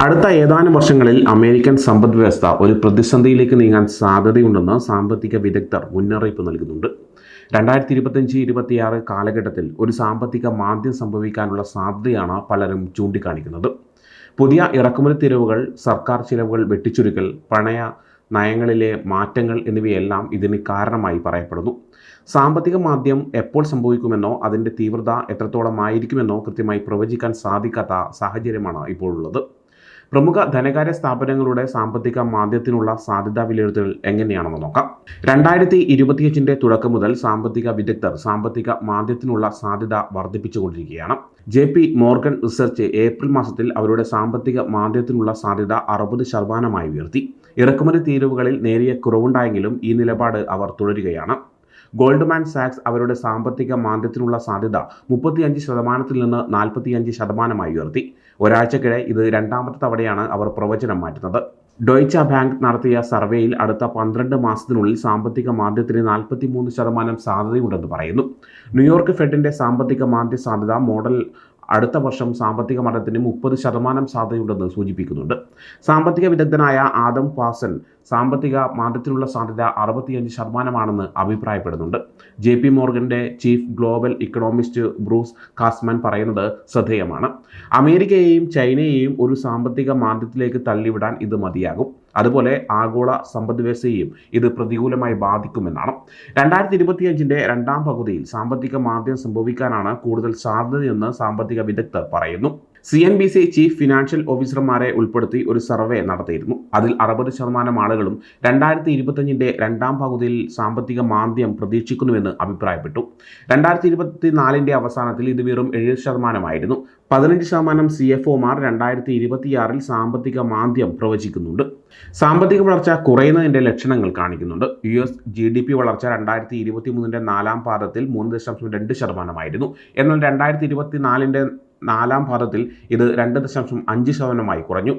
അടുത്ത ഏതാനും വർഷങ്ങളിൽ അമേരിക്കൻ സമ്പദ്വ്യവസ്ഥ ഒരു പ്രതിസന്ധിയിലേക്ക് നീങ്ങാൻ സാധ്യതയുണ്ടെന്ന് സാമ്പത്തിക വിദഗ്ധർ മുന്നറിയിപ്പ് നൽകുന്നുണ്ട്. 2025-26 കാലഘട്ടത്തിൽ ഒരു സാമ്പത്തിക മാന്ദ്യം സംഭവിക്കാനുള്ള സാധ്യതയാണ് പലരും ചൂണ്ടിക്കാണിക്കുന്നത്. പുതിയ ഇറക്കുമതി തീരുവകൾ, സർക്കാർ ചിലവുകൾ വെട്ടിച്ചുരുക്കൽ, പണയ നയങ്ങളിലെ മാറ്റങ്ങൾ എന്നിവയെല്ലാം ഇതിന് കാരണമായി പറയപ്പെടുന്നു. സാമ്പത്തിക മാന്ദ്യം എപ്പോൾ സംഭവിക്കുമെന്നോ അതിൻ്റെ തീവ്രത എത്രത്തോളമായിരിക്കുമെന്നോ കൃത്യമായി പ്രവചിക്കാൻ സാധിക്കാത്ത സാഹചര്യമാണ് ഇപ്പോഴുള്ളത്. പ്രമുഖ ധനകാര്യ സ്ഥാപനങ്ങളുടെ സാമ്പത്തിക മാന്ദ്യത്തിനുള്ള സാധ്യതാ വിലയിരുത്തൽ എങ്ങനെയാണെന്ന് നോക്കാം. 2025 തുടക്കം മുതൽ സാമ്പത്തിക വിദഗ്ധർ സാമ്പത്തിക മാന്ദ്യത്തിനുള്ള സാധ്യത വർദ്ധിപ്പിച്ചുകൊണ്ടിരിക്കുകയാണ്. JP മോർഗൻ റിസർച്ച് ഏപ്രിൽ മാസത്തിൽ അവരുടെ സാമ്പത്തിക മാന്ദ്യത്തിനുള്ള സാധ്യത 60% ഉയർത്തി. ഇറക്കുമതി തീരുവകളിൽ നേരിയ കുറവുണ്ടായെങ്കിലും ഈ നിലപാട് അവർ തുടരുകയാണ്. ഗോൾഡ്മാൻ സാക്സ് അവരുടെ സാമ്പത്തിക മാന്ദ്യത്തിനുള്ള സാധ്യത 35% നിന്ന് 45% ഉയർത്തി. ഒരാഴ്ചക്കിടെ ഇത് രണ്ടാമത്തെ തവണയാണ് അവർ പ്രവചനം മാറ്റുന്നത്. ഡോയ്ച്ച ബാങ്ക് നടത്തിയ സർവേയിൽ അടുത്ത 12 മാസത്തിനുള്ളിൽ സാമ്പത്തിക മാന്ദ്യത്തിന് 43% സാധ്യതയുണ്ടെന്ന് പറയുന്നു. ന്യൂയോർക്ക് ഫെഡിന്റെ സാമ്പത്തിക മാന്ദ്യ സാധ്യത മോഡൽ അടുത്ത വർഷം സാമ്പത്തിക മാന്ദ്യത്തിന് 30% സാധ്യതയുണ്ടെന്ന് സൂചിപ്പിക്കുന്നുണ്ട്. സാമ്പത്തിക വിദഗ്ധനായ ആദം പാസൻ സാമ്പത്തിക മാന്ദ്യത്തിനുള്ള സാധ്യത 65% അഭിപ്രായപ്പെടുന്നുണ്ട്. JP മോർഗന്റെ chief global economist Bruce Kasman പറയുന്നത് ശ്രദ്ധേയമാണ്. അമേരിക്കയെയും ചൈനയെയും ഒരു സാമ്പത്തിക മാന്ദ്യത്തിലേക്ക് തള്ളിവിടാൻ ഇത് മതിയാകും. അതുപോലെ ആഗോള സമ്പദ്വ്യവസ്ഥയെയും ഇത് പ്രതികൂലമായി ബാധിക്കുമെന്നാണ്. 2025 രണ്ടാം പകുതിയിൽ സാമ്പത്തിക മാന്ദ്യം സംഭവിക്കാനാണ് കൂടുതൽ സാധ്യതയെന്ന് സാമ്പത്തിക വിദഗ്ധർ പറയുന്നു. CNBC ചീഫ് ഫിനാൻഷ്യൽ ഓഫീസർമാരെ ഉൾപ്പെടുത്തി ഒരു സർവേ നടത്തിയിരുന്നു. അതിൽ 60% ആളുകളും 2025 രണ്ടാം പകുതിയിൽ സാമ്പത്തിക മാന്ദ്യം പ്രതീക്ഷിക്കുന്നുവെന്ന് അഭിപ്രായപ്പെട്ടു. 2024 അവസാനത്തിൽ ഇത് വെറും 7% 15% CFOമാർ 2026 സാമ്പത്തിക മാന്ദ്യം പ്രവചിക്കുന്നുണ്ട്. സാമ്പത്തിക വളർച്ച കുറയുന്നതിന്റെ ലക്ഷണങ്ങൾ കാണിക്കുന്നുണ്ട്. US GDP വളർച്ച 2023 നാലാം പാദത്തിൽ 3.2% എന്നാൽ 2024 നാലാം പാദത്തിൽ ഇത് 2.5% കുറഞ്ഞു.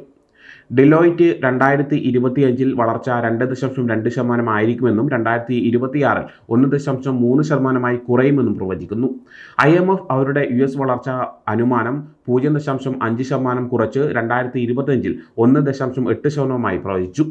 ഡെലോയിറ്റ് 2025 വളർച്ച 2.2% ആയിരിക്കുമെന്നും 2026 1.3% കുറയുമെന്നും പ്രവചിക്കുന്നു. IMF അവരുടെ US വളർച്ച അനുമാനം 0.5% കുറച്ച് 2025 1.8% പ്രവചിച്ചു.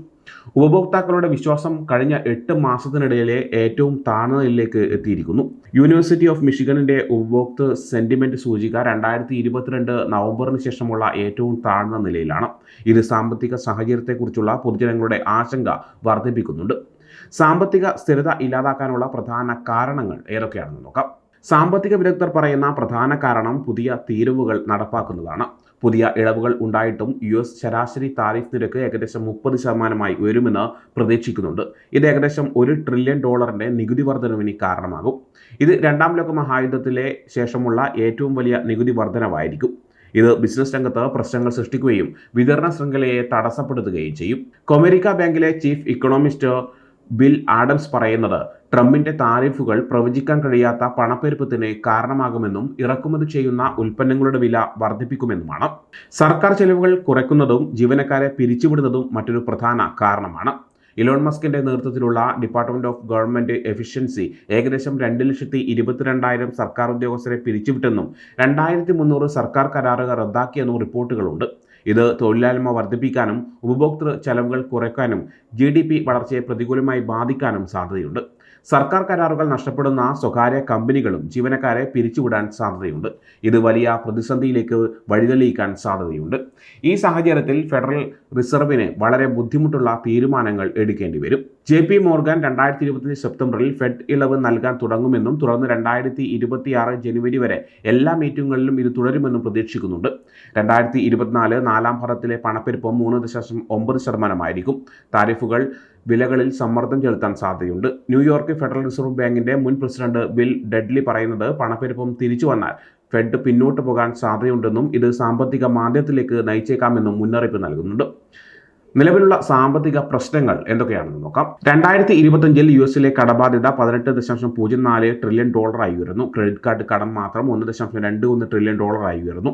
ഉപഭോക്താക്കളുടെ വിശ്വാസം കഴിഞ്ഞ 8 മാസത്തിനിടയിലെ ഏറ്റവും താഴ്ന്ന നിലയിലേക്ക് എത്തിയിരിക്കുന്നു. യൂണിവേഴ്സിറ്റി ഓഫ് മിഷിഗണിന്റെ ഉപഭോക്തൃ സെന്റിമെന്റ് സൂചിക 2022 നവംബറിന് ശേഷമുള്ള ഏറ്റവും താഴ്ന്ന നിലയിലാണ്. ഇത് സാമ്പത്തിക സാഹചര്യത്തെക്കുറിച്ചുള്ള പൊതുജനങ്ങളുടെ ആശങ്ക വർദ്ധിപ്പിക്കുന്നുണ്ട്. സാമ്പത്തിക സ്ഥിരത ഇല്ലാതാക്കാനുള്ള പ്രധാന കാരണങ്ങൾ ഏതൊക്കെയാണെന്ന് നോക്കാം. സാമ്പത്തിക വിദഗ്ധർ പറയുന്ന പ്രധാന കാരണം പുതിയ തീരുവകൾ നടപ്പാക്കുന്നതാണ്. പുതിയ ഇളവുകൾ ഉണ്ടായിട്ടും US ശരാശരി താരിഫ് നിരക്ക് ഏകദേശം 30% ഉയരുമെന്ന് പ്രതീക്ഷിക്കുന്നുണ്ട്. ഇത് ഏകദേശം $1 ട്രില്യൺ നികുതി വർധനവിന് കാരണമാകും. ഇത് രണ്ടാം ലോക മഹായുദ്ധത്തിലെ ശേഷമുള്ള ഏറ്റവും വലിയ നികുതി വർധനവായിരിക്കും. ഇത് ബിസിനസ് രംഗത്ത് പ്രശ്നങ്ങൾ സൃഷ്ടിക്കുകയും വിതരണ ശൃംഖലയെ തടസ്സപ്പെടുത്തുകയും ചെയ്യും. കൊമേരിക്ക ബാങ്കിലെ ചീഫ് ഇക്കണോമിസ്റ്റ് ബിൽ ആഡംസ് പറയുന്നത് ട്രംപിന്റെ താരിഫുകൾ പ്രവചിക്കാൻ കഴിയാത്ത പണപ്പെരുപ്പത്തിന് കാരണമാകുമെന്നും ഇറക്കുമതി ചെയ്യുന്ന ഉൽപ്പന്നങ്ങളുടെ വില വർദ്ധിപ്പിക്കുമെന്നുമാണ്. സർക്കാർ ചെലവുകൾ കുറയ്ക്കുന്നതും ജീവനക്കാരെ പിരിച്ചുവിടുന്നതും മറ്റൊരു പ്രധാന കാരണമാണ്. ഇലോൺ മസ്കിന്റെ നേതൃത്വത്തിലുള്ള ഡിപ്പാർട്ട്മെന്റ് ഓഫ് ഗവൺമെന്റ് എഫിഷ്യൻസി ഏകദേശം 2,22,000 സർക്കാർ ഉദ്യോഗസ്ഥരെ പിരിച്ചുവിട്ടെന്നും 2,300 സർക്കാർ കരാറുകൾ റദ്ദാക്കിയെന്നും റിപ്പോർട്ടുകളുണ്ട്. ഇത് തൊഴിലില്ലായ്മ വർദ്ധിപ്പിക്കാനും ഉപഭോക്തൃ ചെലവുകൾ കുറയ്ക്കാനും GDP വളർച്ചയെ പ്രതികൂലമായി ബാധിക്കാനും സാധ്യതയുണ്ട്. സർക്കാർ കരാറുകൾ നഷ്ടപ്പെടുന്ന സ്വകാര്യ കമ്പനികളും ജീവനക്കാരെ പിരിച്ചുവിടാൻ സാധ്യതയുണ്ട്. ഇത് വലിയ പ്രതിസന്ധിയിലേക്ക് വഴിതെളിയിക്കാൻ സാധ്യതയുണ്ട്. ഈ സാഹചര്യത്തിൽ ഫെഡറൽ റിസർവിന് വളരെ ബുദ്ധിമുട്ടുള്ള തീരുമാനങ്ങൾ എടുക്കേണ്ടി വരും. JP മോർഗൻ 2025 സെപ്റ്റംബറിൽ ഫെഡ് ഇളവ് നൽകാൻ തുടങ്ങുമെന്നും തുടർന്ന് 2026 ജനുവരി വരെ എല്ലാ മീറ്റിങ്ങുകളിലും ഇത് തുടരുമെന്നും പ്രതീക്ഷിക്കുന്നുണ്ട്. 2024 നാലാം പാദത്തിലെ പണപ്പെരുപ്പം 3.9% ആയിരിക്കും. താരിഫുകൾ വിലകളിൽ സമ്മർദ്ദം ചെലുത്താൻ സാധ്യതയുണ്ട്. ന്യൂയോർക്ക് ഫെഡറൽ റിസർവ് ബാങ്കിന്റെ മുൻ പ്രസിഡന്റ് ബിൽ ഡഡ്ലി പറയുന്നത് പണപ്പെരുപ്പം തിരിച്ചു വന്നാൽ ഫെഡ് പിന്നോട്ട് പോകാൻ സാധ്യതയുണ്ടെന്നും ഇത് സാമ്പത്തിക മാന്ദ്യത്തിലേക്ക് നയിച്ചേക്കാമെന്നും മുന്നറിയിപ്പ് നൽകുന്നുണ്ട്. നിലവിലുള്ള സാമ്പത്തിക പ്രശ്നങ്ങൾ എന്തൊക്കെയാണെന്ന് നോക്കാം. 2025 US കടബാധ്യത $18.04 ട്രില്യൺ ഉയർന്നു. ക്രെഡിറ്റ് കാർഡ് കടം മാത്രം $1.21 ട്രില്യൺ ഉയർന്നു.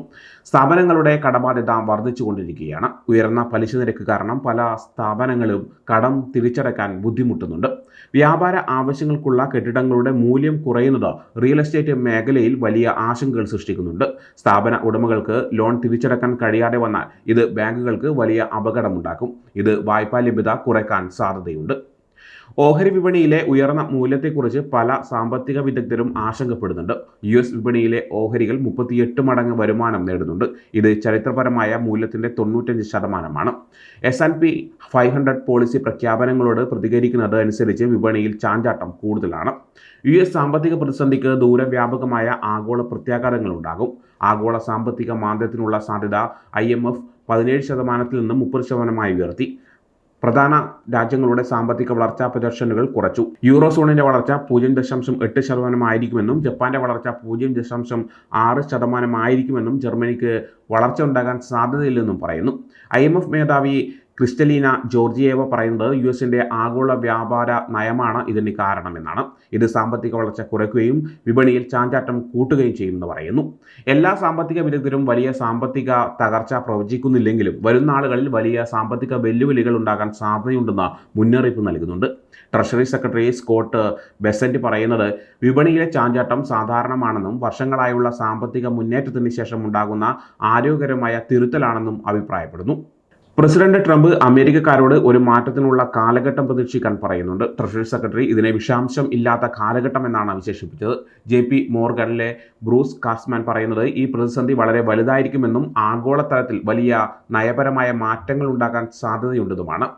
സ്ഥാപനങ്ങളുടെ കടബാധ്യത വർദ്ധിച്ചുകൊണ്ടിരിക്കുകയാണ്. ഉയർന്ന പലിശ നിരക്ക് കാരണം പല സ്ഥാപനങ്ങളും കടം തിരിച്ചടയ്ക്കാൻ ബുദ്ധിമുട്ടുന്നുണ്ട്. വ്യാപാര ആവശ്യങ്ങൾക്കുള്ള കെട്ടിടങ്ങളുടെ മൂല്യം കുറയുന്നത് റിയൽ എസ്റ്റേറ്റ് മേഖലയിൽ വലിയ ആശങ്കകൾ സൃഷ്ടിക്കുന്നുണ്ട്. സ്ഥാപന ഉടമകൾക്ക് ലോൺ തിരിച്ചടക്കാൻ കഴിയാതെ വന്നാൽ ഇത് ബാങ്കുകൾക്ക് വലിയ അപകടമുണ്ടാക്കും. ഇത് വായ്പാ ലഭ്യത കുറയ്ക്കാൻ സാധ്യതയുണ്ട്. ഓഹരി വിപണിയിലെ ഉയർന്ന മൂല്യത്തെക്കുറിച്ച് പല സാമ്പത്തിക വിദഗ്ധരും ആശങ്കപ്പെടുന്നുണ്ട്. US വിപണിയിലെ ഓഹരികൾ 38 മടങ്ങ് വരുമാനം നേടുന്നുണ്ട്. ഇത് ചരിത്രപരമായ മൂല്യത്തിന്റെ 95%. S&P 500 പോളിസി പ്രഖ്യാപനങ്ങളോട് പ്രതികരിക്കുന്നത് അനുസരിച്ച് വിപണിയിൽ ചാഞ്ചാട്ടം കൂടുതലാണ്. US സാമ്പത്തിക പ്രതിസന്ധിക്ക് ദൂരവ്യാപകമായ ആഗോള പ്രത്യാഘാതങ്ങളുണ്ടാകും. ആഗോള സാമ്പത്തിക മാന്ദ്യത്തിനുള്ള സാധ്യത IMF 17% നിന്ന് 30% ഉയർത്തി. പ്രധാന രാജ്യങ്ങളുടെ സാമ്പത്തിക വളർച്ചാ പ്രൊജക്ഷനുകൾ കുറച്ചു. യൂറോസോണിന്റെ വളർച്ച 0.8% ആയിരിക്കുമെന്നും ജപ്പാന്റെ വളർച്ച 0.6% ആയിരിക്കുമെന്നും ജർമ്മനിക്ക് വളർച്ച ഉണ്ടാകാൻ സാധ്യതയില്ലെന്നും പറയുന്നു. IMF മേധാവി ക്രിസ്റ്റലീന ജോർജിയേവ പറയുന്നത് US ആഗോള വ്യാപാര നയമാണ് ഇതിന് കാരണമെന്നാണ്. ഇത് സാമ്പത്തിക വളർച്ച കുറയ്ക്കുകയും വിപണിയിൽ ചാഞ്ചാട്ടം കൂട്ടുകയും ചെയ്യുമെന്ന് പറയുന്നു. എല്ലാ സാമ്പത്തിക വിദഗ്ധരും വലിയ സാമ്പത്തിക തകർച്ച പ്രവചിക്കുന്നില്ലെങ്കിലും വരുന്ന നാളുകളിൽ വലിയ സാമ്പത്തിക വെല്ലുവിളികൾ ഉണ്ടാകാൻ സാധ്യതയുണ്ടെന്ന് മുന്നറിയിപ്പ് നൽകുന്നുണ്ട്. ട്രഷറി സെക്രട്ടറി സ്കോട്ട് ബെസന്റ് പറയുന്നത് വിപണിയിലെ ചാഞ്ചാട്ടം സാധാരണമാണെന്നും വർഷങ്ങളായുള്ള സാമ്പത്തിക മുന്നേറ്റത്തിന് ശേഷം ഉണ്ടാകുന്ന ആരോഗ്യകരമായ തിരുത്തലാണെന്നും അഭിപ്രായപ്പെടുന്നു. പ്രസിഡന്റ് ട്രംപ് അമേരിക്കക്കാരോട് ഒരു മാറ്റത്തിനുള്ള കാലഘട്ടം പ്രതീക്ഷിക്കാൻ പറയുന്നുണ്ട്. ട്രഷറി സെക്രട്ടറി ഇതിനെ വിഷാംശം ഇല്ലാത്ത കാലഘട്ടം എന്നാണ് വിശേഷിപ്പിച്ചത്. JP മോർഗനിലെ ബ്രൂസ് കാസ്മാൻ പറയുന്നത് ഈ പ്രതിസന്ധി വളരെ വലുതായിരിക്കുമെന്നും ആഗോളതലത്തിൽ വലിയ നയപരമായ മാറ്റങ്ങൾ ഉണ്ടാകാൻ സാധ്യതയുണ്ടെന്നുമാണ്.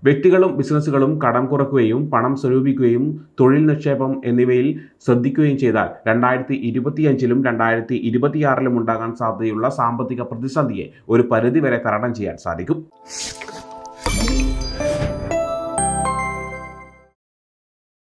വ്യക്തികളും ബിസിനസ്സുകളും കടം കുറയ്ക്കുകയും പണം സ്വരൂപിക്കുകയും തൊഴിൽ നിക്ഷേപം എന്നിവയിൽ ശ്രദ്ധിക്കുകയും ചെയ്താൽ 2025-ലും 2026-ലും ഉണ്ടാകാൻ സാധ്യതയുള്ള സാമ്പത്തിക പ്രതിസന്ധിയെ ഒരു പരിധിവരെ തരണം ചെയ്യാൻ സാധിക്കും.